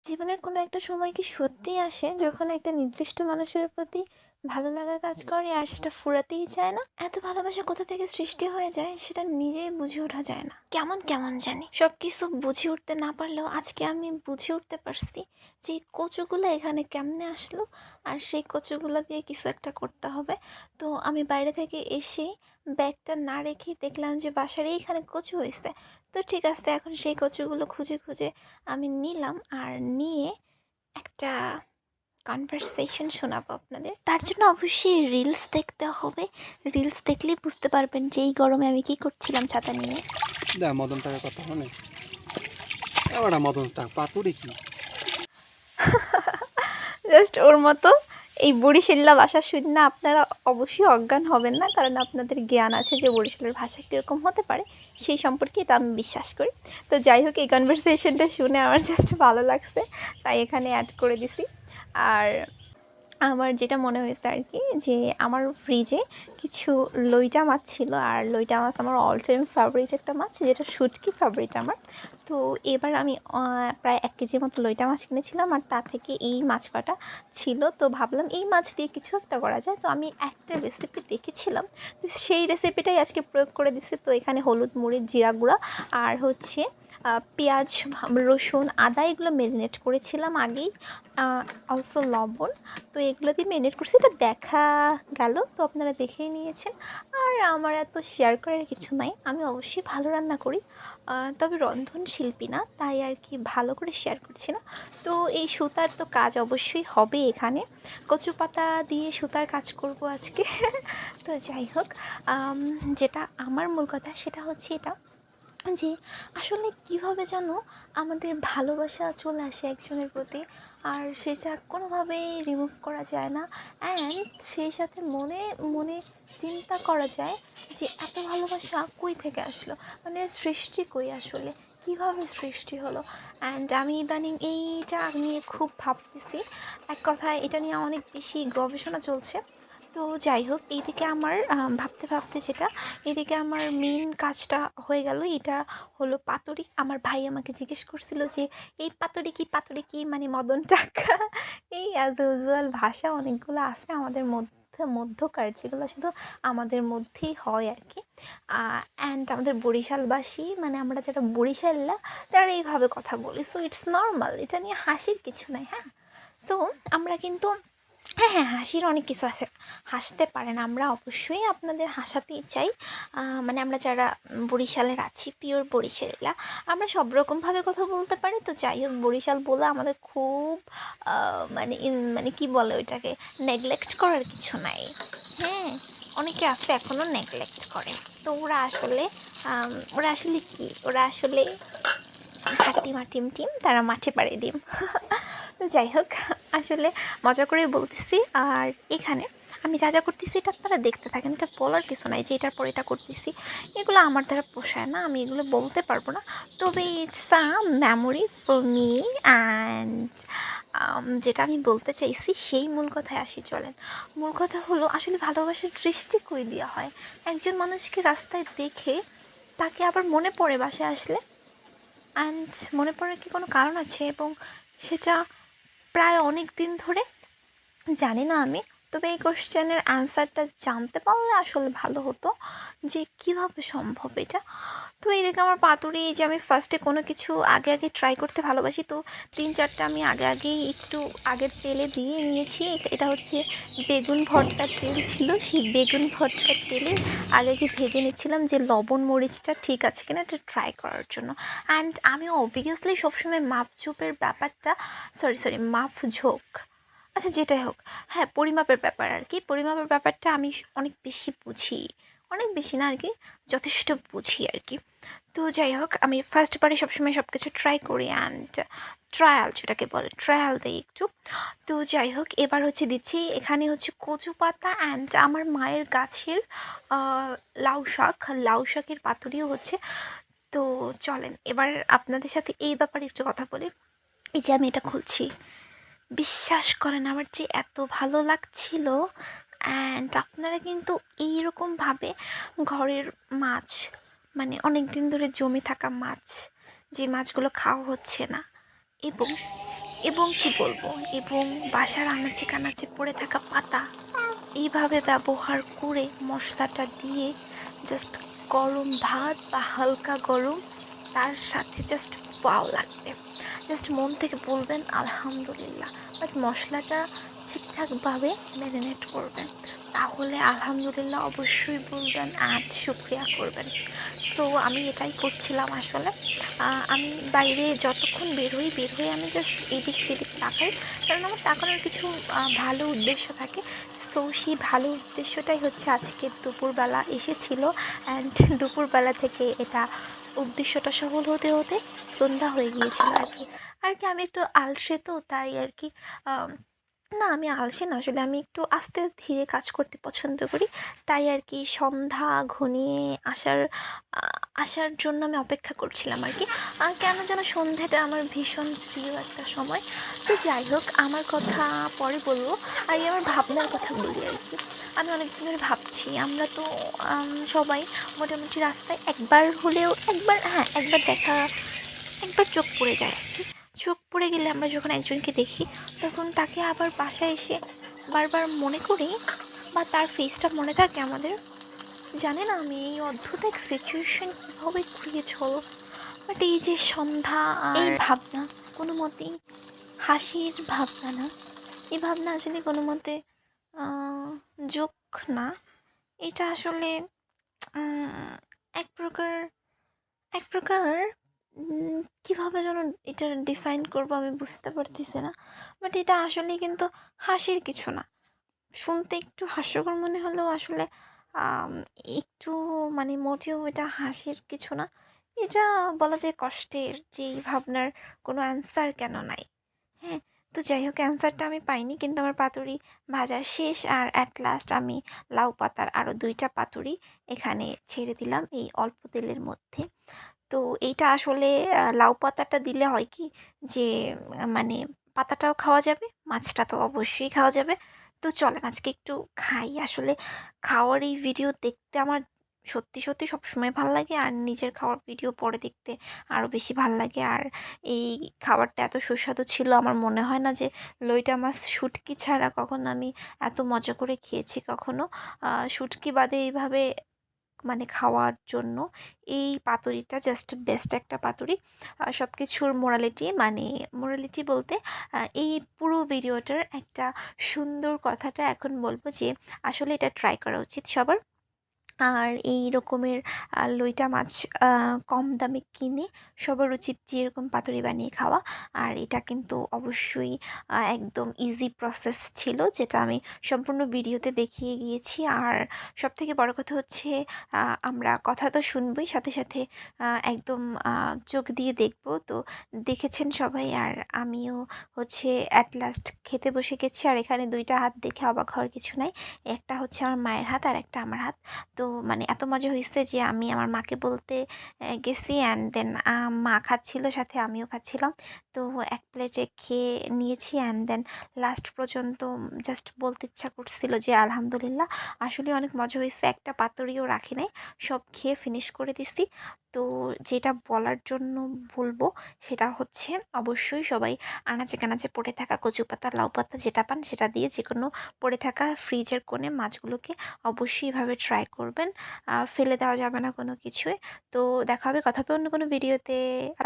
জীবনের কোনো একটা সময় কি সত্যিই আসে যখন একটা নির্দিষ্ট মানুষের প্রতি ভালো লাগা কাজ করে আর সেটা ফুরাতেই চায় না? এত ভালোবাসা কোথা থেকে সৃষ্টি হয়ে যায় সেটা নিজেই বুঝে ওঠা যায় না। কেমন কেমন জানি সবকিছু বুঝে উঠতে না পারলেও আজকে আমি বুঝে উঠতে পারছি যে এই কচুগুলো এখানে কেমনে আসলো আর সেই কচুগুলো দিয়ে কিছু একটা করতে হবে। তো আমি বাইরে থেকে এসে ব্যাগটা না রেখে দেখলাম যে বাসার এইখানে কচু হয়েছে। তো ঠিক আছে, এখন সেই কচুগুলো খুঁজে খুঁজে আমি নিলাম আর নিয়ে একটা কনভারসেশন শোনাবো আপনাদের। তার জন্য অবশ্যই রিলস দেখতে হবে। রিলস দেখলেই বুঝতে পারবেন যে এই গরমে আমি কি করছিলাম ছাতা নিয়ে। দা মদন টাকার কথা মনে এবার মদন টাকা পাতুরি কি জাস্ট ওর মতো এই বরিশাল্লা ভাষা শুনে আপনারা অবশ্যই অজ্ঞান হবেন না, কারণ আপনাদের জ্ঞান আছে যে বরিশালের ভাষা কীরকম হতে পারে সেই সম্পর্কে, এটা আমি বিশ্বাস করি। তো যাই হোক, এই কনভারসেশনটা শুনে আমার জাস্ট ভালো লাগছে, তাই এখানে অ্যাড করে দিছি। আর আমার যেটা মনে হয়েছে আর কি, যে আমার ফ্রিজে কিছু লইটা মাছ ছিল, আর লইটা মাছ আমার অল টাইম ফেভারিট একটা মাছ, যেটা শুটকি ফেভারিট আমার। তো এবার আমি প্রায় 1 কেজির মতো লইটা মাছ কিনেছিলাম, আর তা থেকে এই মাছ কাটা ছিল। তো ভাবলাম এই মাছ দিয়ে কিছু একটা করা যায়। তো আমি একটা রেসিপি দেখেছিলাম, তো সেই রেসিপিটাই আজকে প্রয়োগ করে দিচ্ছি। তো এখানে হলুদ, মরিচ, জিরা গুঁড়া আর হচ্ছে পেঁয়াজ, রসুন, আদা এগুলো ম্যারিনেট করেছিলাম আগেই, অলসো লবণ। তো এগুলো দিয়ে ম্যারিনেট করছি, এটা দেখা গেল, তো আপনারা দেখেই নিয়েছেন। আর আমার এত শেয়ার করার কিছু নাই, আমি অবশ্যই ভালো রান্না করি, তবে রন্ধনশিল্পী না, তাই আর কি ভালো করে শেয়ার করছি না। তো এই সুতার তো কাজ অবশ্যই হবে এখানে, কচু পাতা দিয়ে সুতার কাজ করব আজকে। তো যাই হোক, যেটা আমার মূল কথা সেটা হচ্ছে এটা, যে আসলে কীভাবে যেন আমাদের ভালোবাসা চলে আসে একজনের প্রতি, আর সেটা কোনোভাবেই রিমুভ করা যায় না। অ্যান্ড সেই সাথে মনে মনে চিন্তা করা যায় যে এত ভালোবাসা কই থেকে আসলো, মানে সৃষ্টি কই আসলে, কীভাবে সৃষ্টি হলো। অ্যান্ড আমি ইদানিং এইটা নিয়ে খুব ভাবতেছি, এক কথায় এটা নিয়ে অনেক বেশি গবেষণা চলছে। তো যাই হোক, এইদিকে আমার ভাবতে ভাবতে যেটা, এদিকে আমার মেন কাজটা হয়ে গেল। এটা হলো পাতুরি। আমার ভাই আমাকে জিজ্ঞেস করছিল যে এই পাতুরি কি মানে মদন টাকা। এই অ্যাজ ইউজুয়াল ভাষা অনেকগুলো আছে আমাদের মধ্যকার, যেগুলো শুধু আমাদের মধ্যেই হয় আর কি। অ্যান্ড আমাদের বরিশালবাসী, মানে আমরা যারা বরিশাল্লা, তারা এইভাবে কথা বলি। সো ইটস নর্মাল, এটা নিয়ে হাসির কিছু নাই। হ্যাঁ, সো আমরা কিন্তু, হ্যাঁ হ্যাঁ, হাসির অনেক কিছু আছে, হাসতে পারেন, আমরা অবশ্যই আপনাদের হাসাতেই চাই। মানে আমরা যারা বরিশালের আছি, পিওর বরিশালীরা, আমরা সব রকমভাবে কথা বলতে পারি। তো যাই হোক, বরিশাল বলে আমাদের খুব মানে মানে কি বলে ওইটাকে, নেগলেক্ট করার কিছু নাই। হ্যাঁ, অনেকে আছে এখনও নেগলেক্ট করে। তো ওরা আসলে কি, ওরা আসলে হাটিমা টিম টিম, তারা মাঠে পাড়ে ডিম। তো যাই হোক, আসলে মজা করেই বলতেছি। আর এখানে আমি যা যা করতেছি এটা আপনারা দেখতে থাকেন, এটা বলার কিছু নাই যে এটার পর এটা করতেছি, এগুলো আমার দ্বারা পোষায় না, আমি এগুলো বলতে পারবো না। তবে it's a memory for me. And যেটা আমি বলতে চাইছি সেই মূল কথায় আসি, চলেন। মূল কথা হলো, আসলে ভালোবাসার সৃষ্টি করে দেওয়া হয়। একজন মানুষকে রাস্তায় দেখে তাকে আবার মনে পড়ে বাসায় আসলে, অ্যান্ড মনে পড়ার কি কোনো কারণ আছে, এবং সেটা প্রায় অনেক দিন ধরে, জানি না আমি। তবে এই কোশ্চেনের অ্যান্সারটা জানতে পারলে আসলে ভালো হতো, যে কিভাবে সম্ভব এটা। তো এইদিকে আমার পাতুরি, যে আমি ফার্স্টে কোনো কিছু আগে আগে ট্রাই করতে ভালোবাসি, তো 3-4টা আমি আগেই একটু আগের তেলে দিয়ে নিয়েছি। এটা হচ্ছে বেগুন ভর্তার তেল ছিল, সেই বেগুন ভর্তার তেলে আগে ভেজে নিচ্ছিলাম যে লবণ মরিচটা ঠিক আছে কিনা এটা ট্রাই করার জন্য। অ্যান্ড আমি অবভিয়াসলি সবসময় মাপঝোপের ব্যাপারটা, সরি মাপঝোক, আচ্ছা যেটাই হোক, হ্যাঁ পরিমাপের ব্যাপার আর কি, পরিমাপের ব্যাপারটা আমি অনেক বেশি বুঝি, অনেক বেশি না আর কি, যথেষ্ট বুঝি আর কি। তো যাই হোক, আমি ফার্স্ট বারে সবসময় সব কিছু ট্রাই করি, অ্যান্ড ট্রায়াল যেটাকে বলে, ট্রায়াল দিই একটু। তো যাই হোক, এবার হচ্ছে দিচ্ছি এখানে হচ্ছে কচু পাতা, অ্যান্ড আমার মায়ের গাছের লাউ শাকের পাতুরিও হচ্ছে। তো চলেন এবার আপনাদের সাথে এই ব্যাপারে একটু কথা বলি। এই যে আমি এটা খুলছি, বিশ্বাস করেন আমার যে এত ভালো লাগছিল। অ্যান্ড আপনারা কিন্তু এইরকমভাবে ঘরের মাছ, মানে অনেক দিন ধরে জমে থাকা মাছ, যে মাছগুলো খাওয়া হচ্ছে না, এবং এবং কি বলবো, এবং বাসার আনাচে কানাচে পড়ে থাকা পাতা এইভাবে ব্যবহার করে মশলাটা দিয়ে জাস্ট গরম ভাত বা হালকা গরম তার সাথে জাস্ট ওয়াও লাগবে। জাস্ট মন থেকে বলবেন আলহামদুলিল্লাহ। বাট মশলাটা ঠিকঠাকভাবে ম্যারিনেট করবেন, তাহলে আলহামদুলিল্লাহ অবশ্যই বলবেন অ্যান্ড শুকরিয়া করবেন। সো আমি এটাই করছিলাম আসলে। আমি বাইরে যতক্ষণ বের হয়ে আমি জাস্ট এদিক সেদিক তাকাই, কারণ আমার তাকানোর কিছু ভালো উদ্দেশ্য থাকে। সো সেই ভালো উদ্দেশ্যটাই হচ্ছে আজকে দুপুরবেলা এসেছিলো, অ্যান্ড দুপুরবেলা থেকে এটা উদ্দেশ্যটা সফল হতে হতে সন্ধ্যা হয়ে গিয়েছিল আর কি আমি একটু আলসে, তো তাই আর কি। না, আমি আলসে না, আসলে আমি একটু আস্তে ধীরে কাজ করতে পছন্দ করি। তাই আর কি সন্ধ্যা ঘনিয়ে আসার জন্য আমি অপেক্ষা করছিলাম আর কি। কেন যেন সন্ধ্যাটা আমার ভীষণ প্রিয় একটা সময়। তো যাই হোক, আমার কথা পরে বলবো। আগে আমার ভাবনার কথা বলি আর কি। আমি অনেকদিন ধরে ভাবছি, আমরা তো সবাই মোটামুটি রাস্তায় একবার চোখ পড়ে যায় আর কি। চোখ পড়ে গেলে আমরা যখন একজনকে দেখি, তখন তাকে আবার বাসায় এসে বারবার মনে করি, বা তার ফেসটা মনে থাকে আমাদের। জানি না আমি এই অদ্ভুত এক সিচুয়েশন কীভাবে ক্রিয়েট হলো, বাট এই যে সন্ধ্যা আর এই ভাবনা, কোনো মতেই হাসির ভাবনা না, এই ভাবনা আসলে কোনো মতে যোগ না। এটা আসলে উম, এক প্রকার এক প্রকার কীভাবে যেন এটা ডিফাইন করবো আমি বুঝতে পারতেছি না। বাট এটা আসলে কিন্তু হাসির কিছু না। শুনতে একটু হাস্যকর মনে হলেও আসলে আম, একটু মানে মোটেও এটা হাসির কিছু না। এটা বলা যায় কষ্টের, যে এই ভাবনার কোনো অ্যান্সার কেন নাই। হ্যাঁ, তো যাই হোক, অ্যান্সারটা আমি পাইনি, কিন্তু আমার পাতুরি ভাজা শেষ, আর অ্যাট লাস্ট আমি লাউ পাতার আরও 2টা পাতুরি এখানে ছেড়ে দিলাম এই অল্প তেলের মধ্যে। তো এইটা আসলে লাউ পাতাটা দিলে হয় কি, যে মানে পাতাটাও খাওয়া যাবে, মাছটা তো অবশ্যই খাওয়া যাবে। তো চলেন আজকে একটু খাই। আসলে খাওয়ার এই ভিডিও দেখতে আমার সত্যি সত্যি সবসময় ভাল লাগে, আর নিজের খাওয়ার ভিডিও পরে দেখতে আরও বেশি ভাল লাগে। আর এই খাবারটা এত সুস্বাদু ছিল, আমার মনে হয় না যে লইটা মাছ শুটকি ছাড়া কখনো আমি এত মজা করে খেয়েছি কখনো। শুটকি বাদে এইভাবে মানে খাওয়ার জন্য এই পাতুরিটা জাস্ট বেস্ট একটা পাতুরি। সব কিছুর মোরালিটি বলতে এই পুরো ভিডিওটার একটা সুন্দর কথাটা এখন বলবো, যে আসলে এটা ট্রাই করা উচিত সবার। আর এই রকমের লইটা মাছ কম দামে কিনে সবার উচিত যে এরকম পাতুরি বানিয়ে খাওয়া। আর এটা কিন্তু অবশ্যই একদম ইজি প্রসেস ছিল, যেটা আমি সম্পূর্ণ ভিডিওতে দেখিয়ে গিয়েছি। আর সবথেকে বড় কথা হচ্ছে, আমরা কথা তো শুনবই, সাথে সাথে একদম চোখ দিয়ে দেখব। তো দেখেছেন সবাই, আর আমিও হচ্ছে অ্যাট লাস্ট খেতে বসে গেছি। আর এখানে 2টা হাত দেখে অবাক হওয়ার কিছু নাই। একটা হচ্ছে আমার মায়ের হাত, আর একটা আমার হাত। তো মানে এত মজা হয়েছে যে আমি আমার মাকে বলতে গেছি, অ্যান্ড দেন মা খাচ্ছিল, সাথে আমিও খাচ্ছিলাম। তো এক প্লেটে খেয়ে নিয়েছি, অ্যান্ড দেন লাস্ট পর্যন্ত জাস্ট বলতে ইচ্ছা করছিল যে আলহামদুলিল্লাহ। আসলে অনেক মজা হয়েছে, একটা পাতুরিও রাখি নাই, সব খেয়ে ফিনিশ করে দিছি। তো যেটা বলার জন্য বলবো সেটা হচ্ছে, অবশ্যই সবাই আনাচে কানাচে পড়ে থাকা কচু পাতা, লাউ পাতা যেটা পান সেটা দিয়ে যে কোনো পড়ে থাকা ফ্রিজের কোণে মাছগুলোকে অবশ্যই এভাবে ট্রাই করবেন। ফেলে দেওয়া যাবে না কোনো কিছুই। তো দেখা হবে, কথা হবে অন্য কোনো ভিডিওতে।